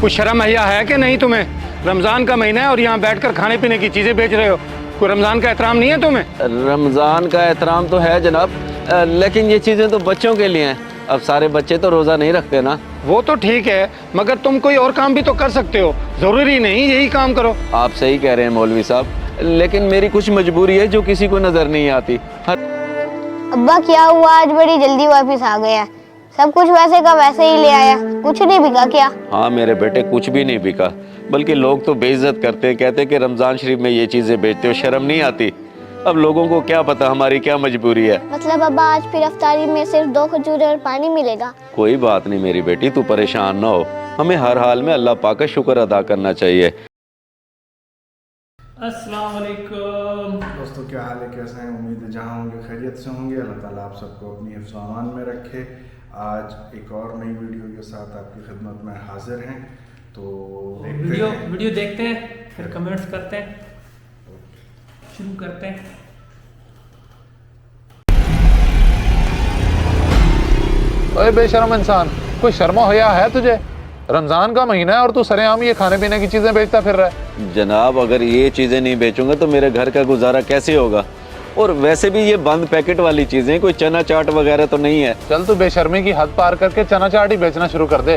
कुछ शर्म हया है कि नहीं तुम्हें? रमज़ान का महीना है और यहाँ बैठकर खाने पीने की चीज़ें बेच रहे हो। कोई रमज़ान का एहतराम नहीं है तुम्हें? रमज़ान का एहतराम तो है जनाब, लेकिन ये चीज़ें तो बच्चों के लिए हैं। अब सारे बच्चे तो रोज़ा नहीं रखते ना। वो तो ठीक है, मगर तुम कोई और काम भी तो कर सकते हो, ज़रूरी नहीं यही काम करो। आप सही कह रहे हैं मौलवी साहब, लेकिन मेरी कुछ मजबूरी है जो किसी को नज़र नहीं आती। अब्बा क्या हुआ, आज बड़ी जल्दी वापस आ गया? सब कुछ वैसे का वैसे ही ले आया, कुछ नहीं बिका क्या? हाँ मेरे बेटे, कुछ भी नहीं बिका, बल्कि लोग तो बेइज्जत करते हैं, कहते हैं कि रमज़ान शरीफ में ये चीज़ें बेचते हो, शर्म नहीं आती। अब लोगों को क्या पता हमारी क्या मजबूरी है। मतलब अब्बा आज फिर अफ्तारी में सिर्फ 2 खजूरें और पानी मिलेगा? कोई बात नहीं मेरी बेटी, तू परेशान ना हो। हमें हर हाल में अल्लाह पाक का शुक्र अदा करना चाहिए। अस्सलाम वालेकुम दोस्तों, क्या हाल है, कैसे हैं? उम्मीद है जहाँ होंगे खैरियत से होंगे। अल्लाह ताला आप सबको अपनी हिफ्ज़ व अमान में रखे। आज एक और नई वीडियो के साथ आपकी खिदमत में हाजिर हैं। तो वीडियो देखते हैं, फिर कमेंट्स करते हैं, शुरू करते हैं। अरे बेशरम इंसान, कोई शर्मा हया है तुझे? रमजान का महीना है और तू सरेआम ये खाने पीने की चीजें बेचता फिर रहा है। जनाब, अगर ये चीज़ें नहीं बेचूंगा तो मेरे घर का गुजारा कैसे होगा? और वैसे भी ये बंद पैकेट वाली चीज़ें, कोई चना चाट वगैरह तो नहीं है। चल तू बेशर्मी की हद पार करके चना चाट ही बेचना शुरू कर दे,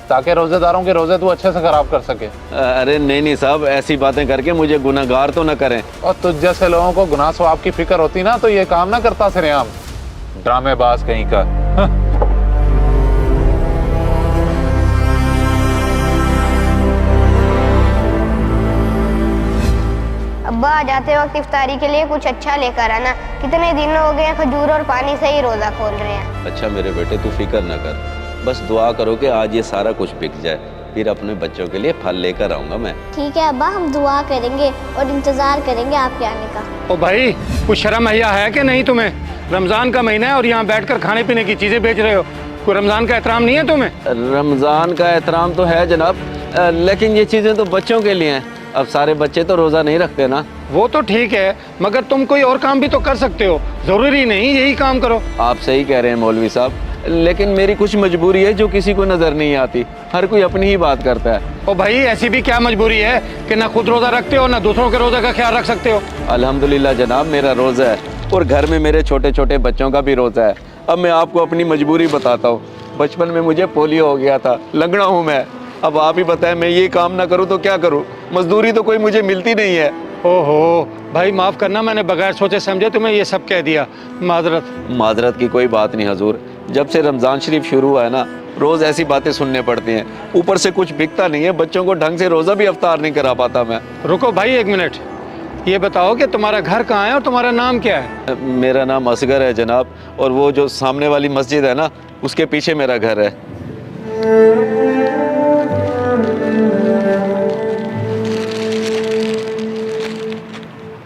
ताकि रोजेदारों के रोजे तू अच्छे से खराब कर सके। अरे नहीं साहब, ऐसी बातें करके मुझे गुनाहगार तो न करें। और तुझ जैसे लोगों को गुनाह सवाब की फिक्र होती ना तो ये काम ना करता सरेआम, ड्रामेबाज कहीं का। अब्बा जाते वक्त इफ्तारी के लिए कुछ अच्छा लेकर आना, कितने दिन हो गए खजूर और पानी से ही रोजा खोल रहे हैं। अच्छा मेरे बेटे, तू फिक्र न कर, बस दुआ करो कि आज ये सारा कुछ बिक जाए, फिर अपने बच्चों के लिए फल लेकर आऊंगा मैं। ठीक है अब्बा, हम दुआ करेंगे और इंतजार करेंगे आपके आने का। ओ भाई, कुछ शर्म हया है कि नहीं तुम्हें? रमज़ान का महीना है और यहाँ बैठकर खाने पीने की चीज़ें बेच रहे हो। कोई रमज़ान का एहतराम नहीं है तुम्हें? रमज़ान का एहतराम तो है जनाब, लेकिन ये चीज़ें तो बच्चों के लिए हैं। अब सारे बच्चे तो रोज़ा नहीं रखते ना। वो तो ठीक है, मगर तुम कोई और काम भी तो कर सकते हो, ज़रूरी नहीं यही काम करो। आप सही कह रहे हैं मौलवी साहब, लेकिन मेरी कुछ मजबूरी है जो किसी को नज़र नहीं आती। हर कोई अपनी ही बात करता है। ओ भाई, ऐसी भी क्या मजबूरी है कि ना खुद रोज़ा रखते हो ना दूसरों के रोज़े का ख्याल रख सकते हो? अल्हम्दुलिल्लाह जनाब, मेरा रोज़ा है और घर में मेरे छोटे छोटे बच्चों का भी रोज़ा है। अब मैं आपको अपनी मजबूरी बताता हूँ। बचपन में मुझे पोलियो हो गया था, लंगड़ा हूँ मैं। अब आप ही बताएं, मैं ये काम ना करूँ तो क्या करूँ? मजदूरी तो कोई मुझे मिलती नहीं है। ओहो भाई, माफ़ करना, मैंने बगैर सोचे समझे तुम्हें ये सब कह दिया, माजरत। की कोई बात नहीं हजूर, जब से रमज़ान शरीफ शुरू हुआ है ना, रोज़ ऐसी बातें सुनने पड़ती हैं। ऊपर से कुछ बिकता नहीं है, बच्चों को ढंग से रोज़ा भी अफ्तार नहीं करा पाता मैं। रुको भाई, एक मिनट, ये बताओ कि तुम्हारा घर कहाँ है और तुम्हारा नाम क्या है? मेरा नाम असगर है जनाब, और वो जो सामने वाली मस्जिद है ना, उसके पीछे मेरा घर है।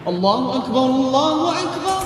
अल्लाहु अकबर, अल्लाहु अकबर।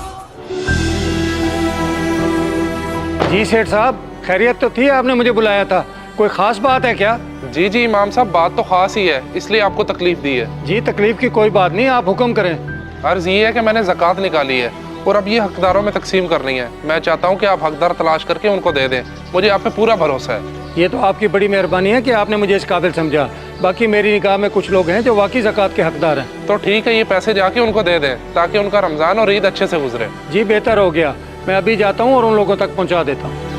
जी सेठ साहब, खैरियत तो थी, आपने मुझे बुलाया था, कोई ख़ास बात है क्या? जी जी इमाम साहब, बात तो खास ही है, इसलिए आपको तकलीफ दी है। जी तकलीफ की कोई बात नहीं, आप हुक्म करें। अर्ज ये है कि मैंने ज़कात निकाली है और अब ये हकदारों में तकसीम करनी है। मैं चाहता हूँ कि आप हकदार तलाश करके उनको दे दें। मुझे आप पे पूरा भरोसा है। ये तो आपकी बड़ी मेहरबानी है कि आपने मुझे इस काबिल समझा। बाकी मेरी निगाह में कुछ लोग हैं जो वाकई ज़कात के हकदार हैं। तो ठीक है, ये पैसे जाके उनको दे दें ताकि उनका रमज़ान और ईद अच्छे से गुजरे। जी बेहतर हो गया, मैं अभी जाता हूँ और उन लोगों तक पहुँचा देता हूँ।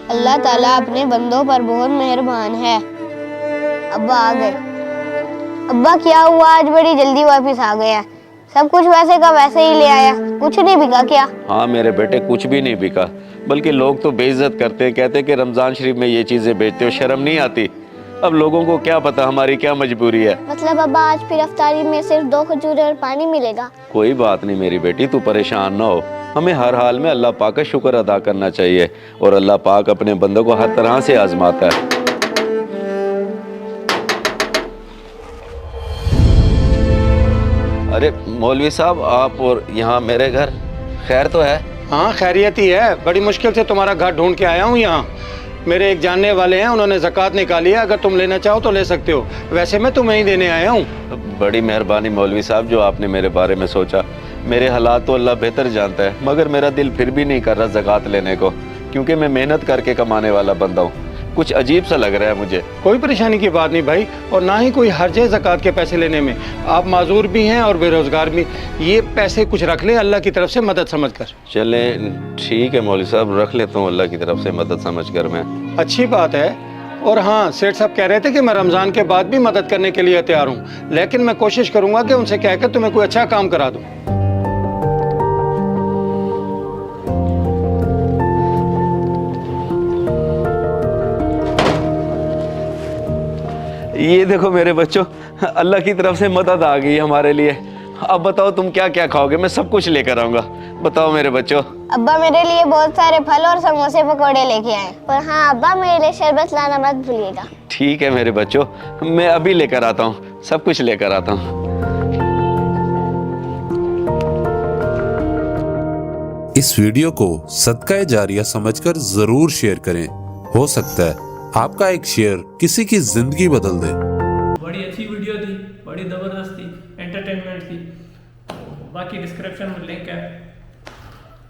अल्लाह ताला अपने बंदों पर बहुत मेहरबान है। अब्बा आ गए। अब्बा क्या हुआ, आज बड़ी जल्दी वापस आ गया? सब कुछ वैसे का वैसे ही ले आया, कुछ नहीं बिका क्या? हाँ मेरे बेटे, कुछ भी नहीं बिका, बल्कि लोग तो बेइज्जत करते हैं, कहते हैं कि रमज़ान शरीफ में ये चीज़ें बेचते हो, शर्म नहीं आती। अब लोगों को क्या पता हमारी क्या मजबूरी है। मतलब अब्बा आज फिर अफ्तारी में सिर्फ 2 खजूरें और पानी मिलेगा? कोई बात नहीं मेरी बेटी, तू परेशान ना हो। हमें हर हाल में अल्लाह पाक का शुक्र अदा करना चाहिए, और अल्लाह पाक अपने बंदों को हर तरह से आजमाता है। अरे मौलवी साहब, आप और यहाँ मेरे घर, खैर तो है? हाँ खैरियत ही है, बड़ी मुश्किल से तुम्हारा घर ढूंढ के आया हूँ यहाँ। मेरे एक जानने वाले हैं, उन्होंने ज़कात निकाली है, अगर तुम लेना चाहो तो ले सकते हो, वैसे मैं तुम्हें ही देने आया हूँ। बड़ी मेहरबानी मौलवी साहब जो आपने मेरे बारे में सोचा। मेरे हालात तो अल्लाह बेहतर जानता है, मगर मेरा दिल फिर भी नहीं कर रहा ज़कात लेने को, क्योंकि मैं मेहनत करके कमाने वाला बंदा हूँ। कुछ अजीब सा लग रहा है मुझे। कोई परेशानी की बात नहीं भाई, और ना ही कोई हर्ज है ज़कात के पैसे लेने में। आप माजूर भी हैं और बेरोज़गार भी। ये पैसे कुछ रख लें अल्लाह की तरफ से मदद समझ कर। चले ठीक है मौलवी साहब, रख लेता हूँ अल्लाह की तरफ से मदद समझ कर मैं। अच्छी बात है। और हाँ, सेठ साहब कह रहे थे कि मैं रमज़ान के बाद भी मदद करने के लिए तैयार हूँ, लेकिन मैं कोशिश करूँगा कि उनसे कहकर तुम्हें कोई अच्छा काम करा दूँ। ये देखो मेरे बच्चों, अल्लाह की तरफ से मदद आ गई हमारे लिए। अब बताओ तुम क्या क्या खाओगे, मैं सब कुछ लेकर आऊँगा। बताओ मेरे बच्चों। अब्बा मेरे लिए बहुत सारे फल और समोसे पकौड़े लेके आए। और हाँ अब्बा, मेरे लिए शरबत लाना मत भूलिएगा। ठीक है मेरे बच्चों, मैं अभी लेकर आता हूँ, सब कुछ लेकर आता हूँ। इस वीडियो को सदका जारिया समझकर जरूर शेयर करें। हो सकता है आपका एक शेयर किसी की जिंदगी बदल दे। बड़ी अच्छी वीडियो थी, बड़ी ज़बरदस्त थी, एंटरटेनमेंट थी। बाकी डिस्क्रिप्शन में लिंक है।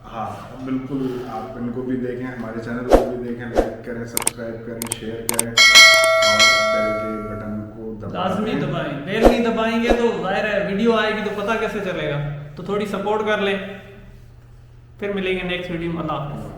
हाँ बिल्कुल, आप इनको भी देखें, हमारे चैनल को भी देखें, लाइक करें, सब्सक्राइब करें, शेयर करें और बेल के बटन को लाजमी दबाएं। बेल नहीं दबाएंगे तो जाहिर है वीडियो आएगी तो पता कैसे चलेगा। तो थोड़ी सपोर्ट कर लें। फिर मिलेंगे नेक्स्ट वीडियो में। अल्लाह हाफ़िज़।